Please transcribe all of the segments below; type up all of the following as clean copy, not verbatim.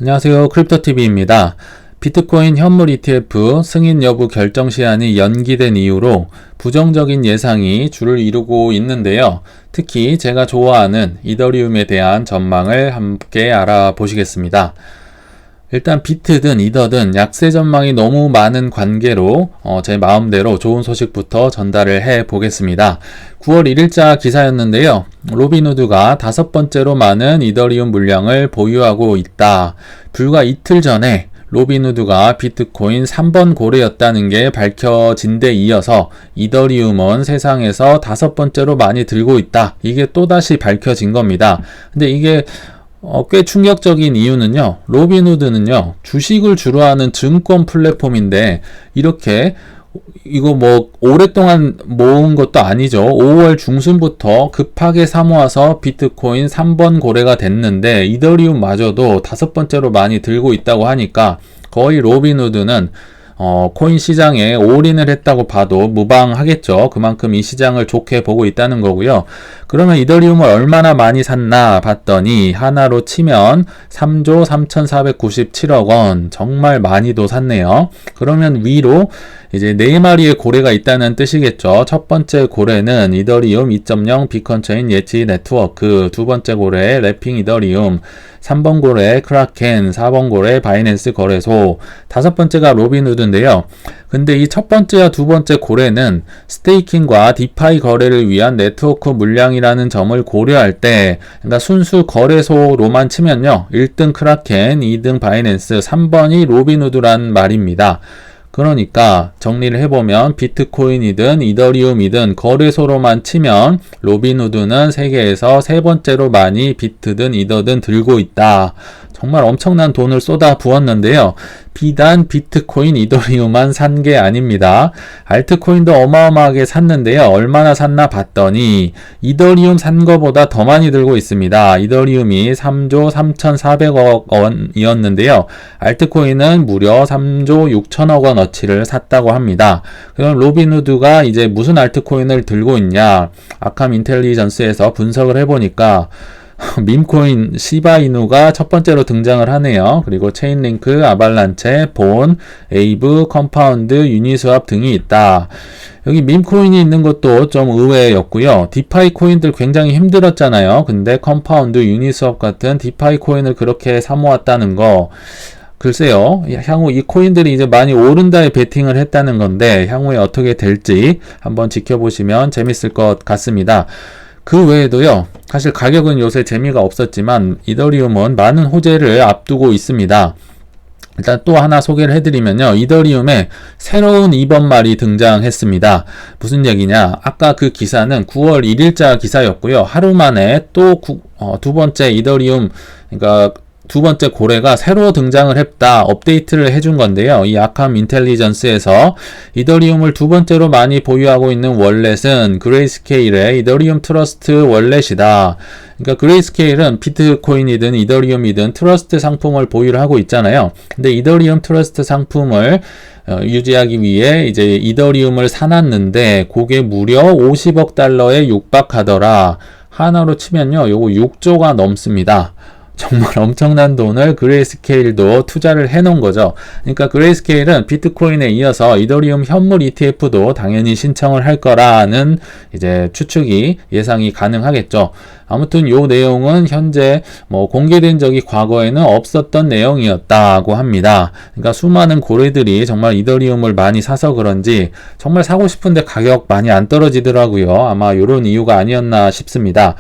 안녕하세요. 크립토TV입니다. 비트코인 현물 ETF 승인 여부 결정 시한이 연기된 이후로 부정적인 예상이 줄을 이루고 있는데요. 특히 제가 좋아하는 이더리움에 대한 전망을 함께 알아보시겠습니다. 일단 비트든 이더든 약세 전망이 너무 많은 관계로 제 마음대로 좋은 소식부터 전달을 해 보겠습니다. 9월 1일자 기사였는데요. 로빈후드가 5번째로 많은 이더리움 물량을 보유하고 있다. 불과 이틀 전에 로빈후드가 비트코인 3번 고래였다는 게 밝혀진 데 이어서 이더리움은 세상에서 5번째로 많이 들고 있다. 이게 또다시 밝혀진 겁니다. 근데 이게 꽤 충격적인 이유는요. 로빈후드는요. 주식을 주로 하는 증권 플랫폼인데 이렇게 이거 오랫동안 모은 것도 아니죠. 5월 중순부터 급하게 사모아서 비트코인 3번 고래가 됐는데 이더리움마저도 5번째로 많이 들고 있다고 하니까 거의 로빈후드는 코인 시장에 올인을 했다고 봐도 무방하겠죠. 그만큼 이 시장을 좋게 보고 있다는 거고요. 그러면 이더리움을 얼마나 많이 샀나 봤더니 하나로 치면 3조 3,497억 원 정말 많이도 샀네요. 그러면 위로 이제 4마리의 고래가 있다는 뜻이겠죠. 첫 번째 고래는 이더리움 2.0 비컨체인 예치 네트워크, 두 번째 고래 래핑 이더리움, 3번 고래 크라켄, 4번 고래 바이낸스 거래소, 다섯 번째가 로빈후드인데요. 근데 이 첫 번째와 두 번째 고래는 스테이킹과 디파이 거래를 위한 네트워크 물량이라는 점을 고려할 때, 그러니까 순수 거래소로만 치면요. 1등 크라켄, 2등 바이낸스, 3번이 로빈후드란 말입니다. 그러니까 정리를 해보면 비트코인이든 이더리움이든 거래소로만 치면 로빈후드는 세계에서 세 번째로 많이 비트든 이더든 들고 있다. 정말 엄청난 돈을 쏟아 부었는데요. 비단 비트코인, 이더리움만 산 게 아닙니다. 알트코인도 어마어마하게 샀는데요. 얼마나 샀나 봤더니 이더리움 산 거보다 더 많이 들고 있습니다. 이더리움이 3조 3,400억 원이었는데요. 알트코인은 무려 3조 6천억 원어치를 샀다고 합니다. 그럼 로빈후드가 이제 무슨 알트코인을 들고 있냐? 아캄 인텔리전스에서 분석을 해보니까 밈코인 시바이누가 첫 번째로 등장을 하네요. 그리고 체인링크, 아발란체, 본, 에이브, 컴파운드, 유니스왑 등이 있다. 여기 밈코인이 있는 것도 좀 의외였고요. 디파이 코인들 굉장히 힘들었잖아요. 근데 컴파운드, 유니스왑 같은 디파이 코인을 그렇게 사모았다는 거, 글쎄요. 향후 이 코인들이 이제 많이 오른다에 베팅을 했다는 건데 향후에 어떻게 될지 한번 지켜보시면 재밌을 것 같습니다. 그 외에도요. 사실 가격은 요새 재미가 없었지만 이더리움은 많은 호재를 앞두고 있습니다. 일단 또 하나 소개를 해드리면요. 이더리움에 새로운 2번 말이 등장했습니다. 무슨 얘기냐? 아까 그 기사는 9월 1일자 기사였고요. 하루 만에 또 두 번째 이더리움, 그러니까 두 번째 고래가 새로 등장을 했다. 업데이트를 해준 건데요. 이 아캄 인텔리전스에서 이더리움을 두 번째로 많이 보유하고 있는 월렛은 그레이스케일의 이더리움 트러스트 월렛이다. 그러니까 그레이스케일은 비트코인이든 이더리움이든 트러스트 상품을 보유를 하고 있잖아요. 근데 이더리움 트러스트 상품을 유지하기 위해 이제 이더리움을 사놨는데 그게 무려 50억 달러에 육박하더라. 하나로 치면요. 요거 6조가 넘습니다. 정말 엄청난 돈을 그레이스케일도 투자를 해놓은 거죠. 그러니까 그레이스케일은 비트코인에 이어서 이더리움 현물 ETF도 당연히 신청을 할 거라는 이제 추측이 예상이 가능하겠죠. 아무튼 요 내용은 현재 공개된 적이 과거에는 없었던 내용이었다고 합니다. 그러니까 수많은 고래들이 정말 이더리움을 많이 사서 그런지 정말 사고 싶은데 가격 많이 안 떨어지더라고요. 아마 요런 이유가 아니었나 싶습니다.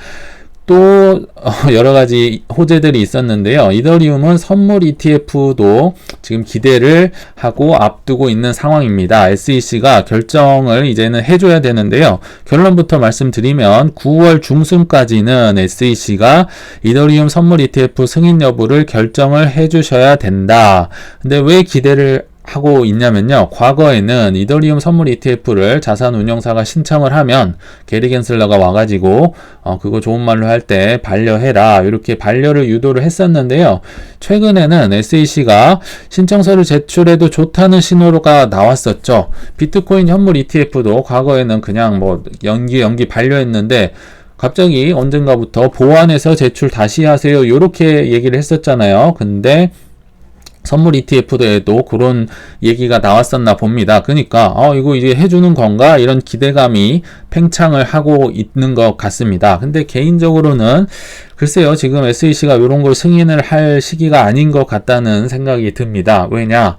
또 여러가지 호재들이 있었는데요. 이더리움은 선물 ETF도 지금 기대를 하고 앞두고 있는 상황입니다. SEC가 결정을 이제는 해줘야 되는데요. 결론부터 말씀드리면 9월 중순까지는 SEC가 이더리움 선물 ETF 승인 여부를 결정을 해주셔야 된다. 근데 왜 기대를 하고 있냐면요. 과거에는 이더리움 선물 ETF를 자산운용사가 신청을 하면 게리 겐슬러가 와가지고 그거 좋은 말로 할 때 반려해라 이렇게 반려를 유도를 했었는데요. 최근에는 SEC가 신청서를 제출해도 좋다는 신호가 나왔었죠. 비트코인 현물 ETF도 과거에는 그냥 연기 반려했는데 갑자기 언젠가부터 보완해서 제출 다시 하세요. 요렇게 얘기를 했었잖아요. 근데 선물 ETF에도 그런 얘기가 나왔었나 봅니다. 그러니까 이거 이제 해주는 건가 이런 기대감이 팽창을 하고 있는 것 같습니다. 근데 개인적으로는 글쎄요, 지금 SEC가 이런 걸 승인을 할 시기가 아닌 것 같다는 생각이 듭니다. 왜냐,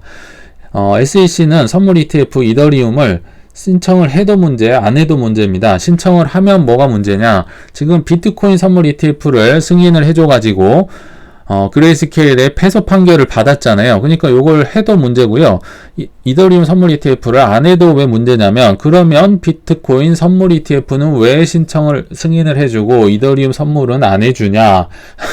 SEC는 선물 ETF 이더리움을 신청을 해도 문제, 안 해도 문제입니다. 신청을 하면 뭐가 문제냐, 지금 비트코인 선물 ETF를 승인을 해줘가지고 그레이스케일의 패소 판결을 받았잖아요. 그러니까 요걸 해도 문제고요. 이더리움 선물 ETF를 안 해도 왜 문제냐면, 그러면 비트코인 선물 ETF는 왜 승인을 해주고 이더리움 선물은 안 해주냐.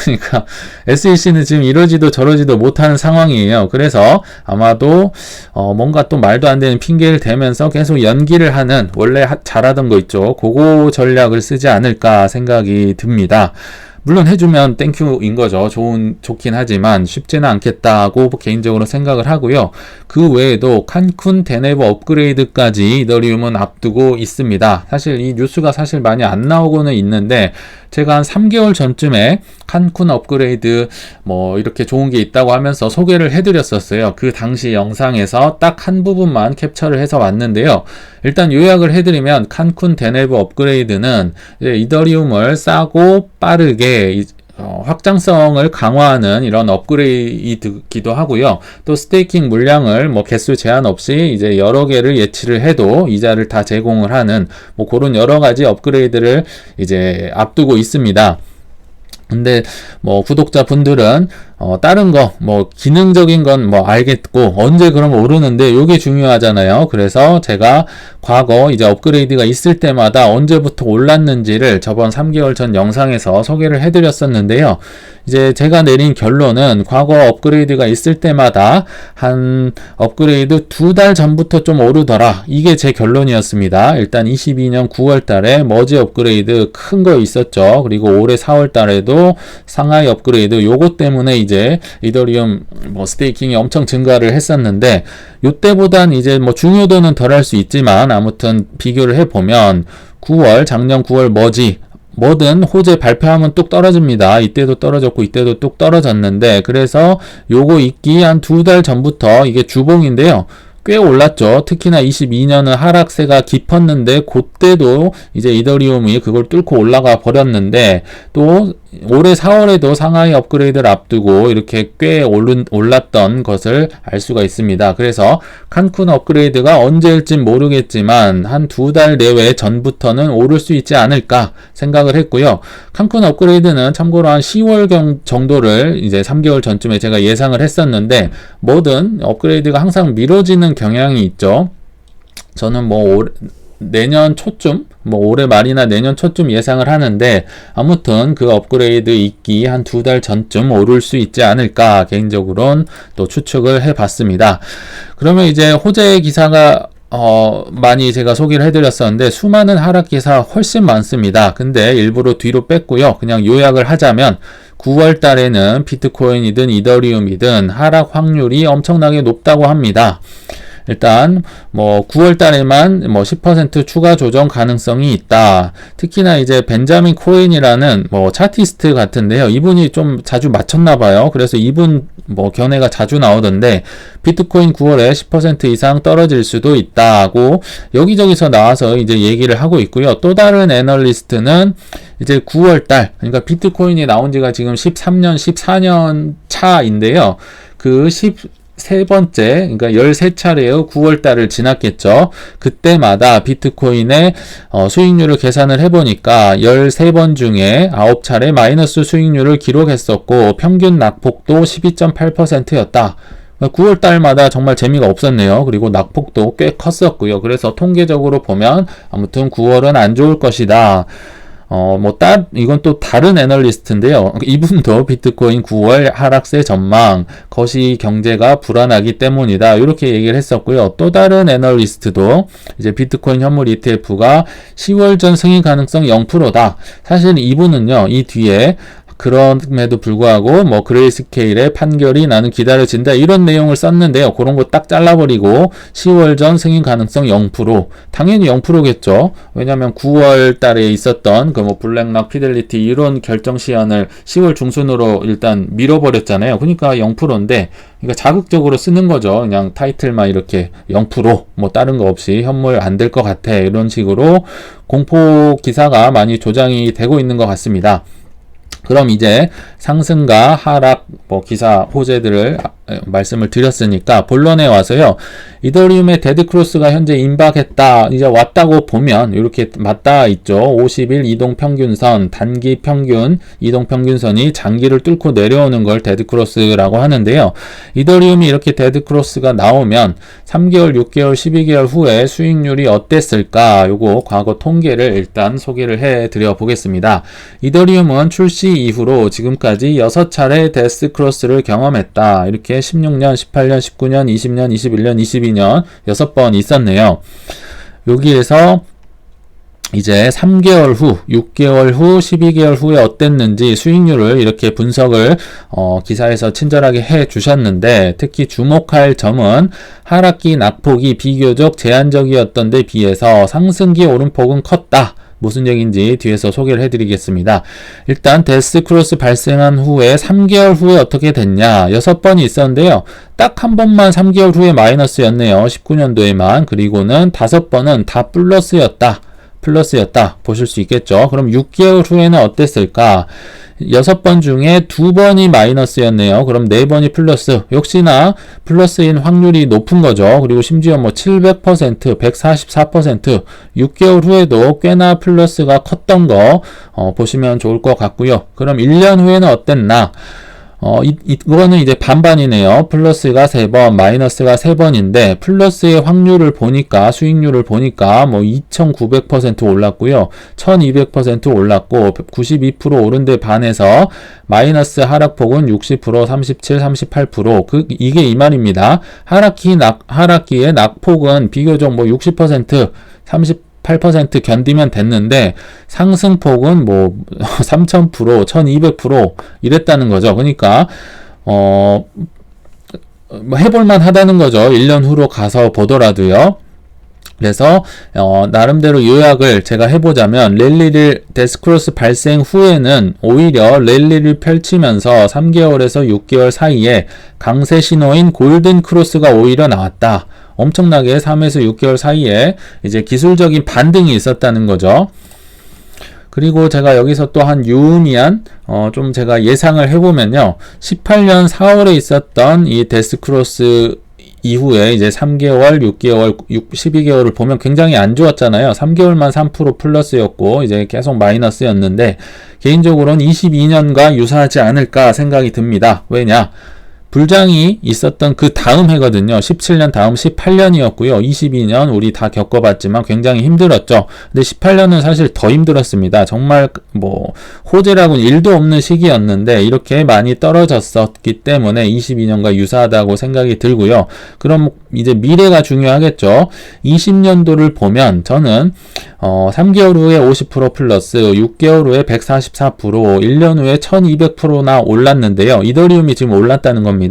그러니까 SEC는 지금 이러지도 저러지도 못하는 상황이에요. 그래서 아마도 뭔가 또 말도 안 되는 핑계를 대면서 계속 연기를 하는, 원래 잘하던 거 있죠, 그거 전략을 쓰지 않을까 생각이 듭니다. 물론 해주면 땡큐인 거죠. 좋긴 하지만 쉽지는 않겠다고 개인적으로 생각을 하고요. 그 외에도 칸쿤 대내부 업그레이드까지 이더리움은 앞두고 있습니다. 사실 이 뉴스가 사실 많이 안 나오고는 있는데, 제가 한 3개월 전쯤에 칸쿤 업그레이드 뭐 이렇게 좋은 게 있다고 하면서 소개를 해드렸었어요. 그 당시 영상에서 딱 한 부분만 캡처를 해서 왔는데요. 일단 요약을 해드리면, 칸쿤 대내부 업그레이드는 이제 이더리움을 싸고 빠르게 확장성을 강화하는 이런 업그레이드기도 하고요. 또 스테이킹 물량을 뭐 개수 제한 없이 이제 여러 개를 예치를 해도 이자를 다 제공을 하는 뭐 그런 여러 가지 업그레이드를 이제 앞두고 있습니다. 근데 뭐 구독자분들은 다른 거 뭐 기능적인 건 뭐 알겠고 언제 그런 거 오르는데 요게 중요하잖아요. 그래서 제가 과거 이제 업그레이드가 있을 때마다 언제부터 올랐는지를 저번 3개월 전 영상에서 소개를 해드렸었는데요. 이제 제가 내린 결론은, 과거 업그레이드가 있을 때마다 한 업그레이드 2달 전부터 좀 오르더라, 이게 제 결론이었습니다. 일단 22년 9월 달에 머지 업그레이드 큰 거 있었죠. 그리고 올해 4월 달에도 상하이 업그레이드, 요거 때문에 이제 이더리움 뭐 스테이킹이 엄청 증가를 했었는데, 요때보단 이제 뭐 중요도는 덜 할 수 있지만 아무튼 비교를 해보면 작년 9월 머지 뭐든 호재 발표하면 뚝 떨어집니다. 이때도 떨어졌고 이때도 뚝 떨어졌는데, 그래서 요거 있기 한 2달 전부터 이게 주봉인데요. 꽤 올랐죠. 특히나 22년은 하락세가 깊었는데, 그때도 이제 이더리움이 그걸 뚫고 올라가 버렸는데, 또 올해 4월에도 상하이 업그레이드를 앞두고 이렇게 꽤 올랐던 것을 알 수가 있습니다. 그래서 칸쿤 업그레이드가 언제일진 모르겠지만 한 2달 내외 전부터는 오를 수 있지 않을까 생각을 했고요. 칸쿤 업그레이드는 참고로 한 10월 정도를 이제 3개월 전쯤에 제가 예상을 했었는데, 뭐든 업그레이드가 항상 미뤄지는 경향이 있죠. 저는 뭐 내년 초쯤, 뭐 올해 말이나 내년 초쯤 예상을 하는데, 아무튼 그 업그레이드 있기 한 2달 전쯤 오를 수 있지 않을까 개인적으로는 또 추측을 해봤습니다. 그러면 이제 호재 기사가 많이 제가 소개를 해드렸었는데, 수많은 하락 기사 훨씬 많습니다. 근데 일부러 뒤로 뺐고요. 그냥 요약을 하자면, 9월 달에는 비트코인이든 이더리움이든 하락 확률이 엄청나게 높다고 합니다. 일단 뭐 9월 달에만 뭐 10% 추가 조정 가능성이 있다. 특히나 이제 벤자민 코인이라는 뭐 차티스트 같은데요. 이분이 좀 자주 맞췄나 봐요. 그래서 이분 뭐 견해가 자주 나오던데, 비트코인 9월에 10% 이상 떨어질 수도 있다고 여기저기서 나와서 이제 얘기를 하고 있고요. 또 다른 애널리스트는 이제 9월 달, 그러니까 비트코인이 나온 지가 지금 13년, 14년 차인데요. 그 13번째, 그러니까 13차례의 9월달을 지났겠죠. 그때마다 비트코인의 수익률을 계산을 해보니까 13번 중에 9차례 마이너스 수익률을 기록했었고, 평균 낙폭도 12.8%였다. 9월달마다 정말 재미가 없었네요. 그리고 낙폭도 꽤 컸었고요. 그래서 통계적으로 보면 아무튼 9월은 안 좋을 것이다. 이건 또 다른 애널리스트인데요. 이분도 비트코인 9월 하락세 전망, 거시 경제가 불안하기 때문이다, 이렇게 얘기를 했었고요. 또 다른 애널리스트도 이제 비트코인 현물 ETF가 10월 전 승인 가능성 0%다. 사실 이분은요, 이 뒤에 그럼에도 불구하고 뭐 그레이스케일의 판결이 나는 기다려진다 이런 내용을 썼는데요. 그런 거 딱 잘라버리고 10월 전 승인 가능성 0%. 당연히 0%겠죠. 왜냐하면 9월 달에 있었던 그 뭐 블랙락, 피델리티 이런 결정 시한을 10월 중순으로 일단 밀어버렸잖아요. 그러니까 0%인데 그러니까 자극적으로 쓰는 거죠. 그냥 타이틀만 이렇게 0%뭐 다른 거 없이 현물 안 될 것 같아 이런 식으로 공포 기사가 많이 조장이 되고 있는 것 같습니다. 그럼 이제 상승과 하락 기사 호재들을 말씀을 드렸으니까 본론에 와서요. 이더리움의 데드크로스가 현재 임박했다. 이제 왔다고 보면 이렇게 맞닿아 있죠. 50일 이동평균선, 단기 평균 이동평균선이 장기를 뚫고 내려오는 걸 데드크로스라고 하는데요. 이더리움이 이렇게 데드크로스가 나오면 3개월, 6개월, 12개월 후에 수익률이 어땠을까? 요거 과거 통계를 일단 소개를 해드려 보겠습니다. 이더리움은 출시 이후로 지금까지 6차례 데스크로스를 경험했다. 이렇게 16년, 18년, 19년, 20년, 21년, 22년 6번 있었네요. 여기에서 이제 3개월 후, 6개월 후, 12개월 후에 어땠는지 수익률을 이렇게 분석을 기사에서 친절하게 해 주셨는데 특히 주목할 점은 하락기 낙폭이 비교적 제한적이었던 데 비해서 상승기 오름폭은 컸다. 무슨 얘기인지 뒤에서 소개를 해드리겠습니다. 일단 데스크로스 발생한 후에 3개월 후에 어떻게 됐냐. 6번이 있었는데요. 딱 한 번만 3개월 후에 마이너스였네요. 19년도에만. 그리고는 5번은 다 플러스였다. 보실 수 있겠죠. 그럼 6개월 후에는 어땠을까? 6번 중에 2번이 마이너스였네요. 그럼 4번이 플러스. 역시나 플러스인 확률이 높은 거죠. 그리고 심지어 700%, 144%, 6개월 후에도 꽤나 플러스가 컸던 거 보시면 좋을 것 같고요. 그럼 1년 후에는 어땠나? 이거는 이제 반반이네요. 플러스가 3번, 마이너스가 3번인데, 플러스의 확률을 보니까, 수익률을 보니까, 2900% 올랐고요. 1200% 올랐고, 92% 오른 데 반해서, 마이너스 하락폭은 60%, 37, 38%. 이게 이 말입니다. 하락기의 낙폭은 비교적 60%, 8% 견디면 됐는데 상승폭은 3000%, 1200% 이랬다는 거죠. 그러니까 해볼만 하다는 거죠. 1년 후로 가서 보더라도요. 그래서 나름대로 요약을 제가 해보자면 데스크로스 발생 후에는 오히려 랠리를 펼치면서 3개월에서 6개월 사이에 강세 신호인 골든 크로스가 오히려 나왔다. 엄청나게 3에서 6개월 사이에 이제 기술적인 반등이 있었다는 거죠. 그리고 제가 여기서 또 한 유의미한 좀 제가 예상을 해보면요. 18년 4월에 있었던 이 데스크로스 이후에 이제 3개월, 6개월, 12개월을 보면 굉장히 안 좋았잖아요. 3개월만 3% 플러스였고 이제 계속 마이너스였는데 개인적으로는 22년과 유사하지 않을까 생각이 듭니다. 왜냐? 불장이 있었던 그 다음 해거든요. 17년 다음 18년이었고요. 22년 우리 다 겪어봤지만 굉장히 힘들었죠. 근데 18년은 사실 더 힘들었습니다. 정말 호재라고는 1도 없는 시기였는데 이렇게 많이 떨어졌었기 때문에 22년과 유사하다고 생각이 들고요. 그럼 이제 미래가 중요하겠죠. 20년도를 보면 저는 3개월 후에 50% 플러스, 6개월 후에 144%, 1년 후에 1200%나 올랐는데요. 이더리움이 지금 올랐다는 겁니다.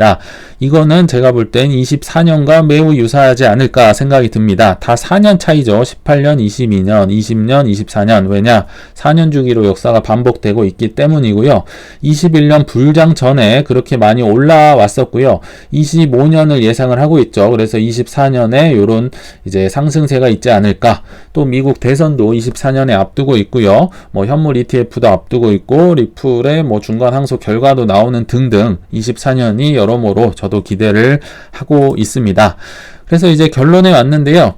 이거는 제가 볼 땐 24년과 매우 유사하지 않을까 생각이 듭니다. 다 4년 차이죠. 18년, 22년, 20년, 24년. 왜냐? 4년 주기로 역사가 반복되고 있기 때문이고요. 21년 불장 전에 그렇게 많이 올라왔었고요. 25년을 예상을 하고 있죠. 그래서 24년에 요런 이제 상승세가 있지 않을까. 또 미국 대선도 24년에 앞두고 있고요. 현물 ETF도 앞두고 있고 리플의 중간 항소 결과도 나오는 등등 24년이 여러모로 저도 기대를 하고 있습니다. 그래서 이제 결론에 왔는데요.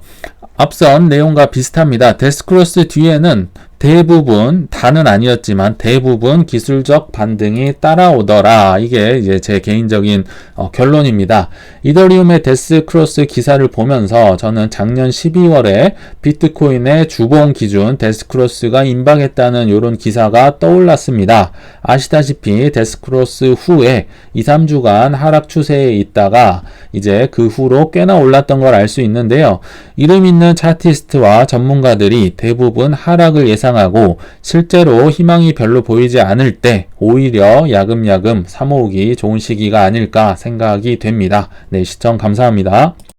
앞선 내용과 비슷합니다. 데스크로스 뒤에는 대부분, 다는 아니었지만 대부분 기술적 반등이 따라오더라. 이게 이제 제 개인적인 결론입니다. 이더리움의 데스크로스 기사를 보면서 저는 작년 12월에 비트코인의 주봉 기준 데스크로스가 임박했다는 이런 기사가 떠올랐습니다. 아시다시피 데스크로스 후에 2, 3주간 하락 추세에 있다가 이제 그 후로 꽤나 올랐던 걸 알 수 있는데요. 이름 있는 차티스트와 전문가들이 대부분 하락을 예상 예상하고 실제로 희망이 별로 보이지 않을 때 오히려 야금야금 사모으기 좋은 시기가 아닐까 생각이 됩니다. 네, 시청 감사합니다.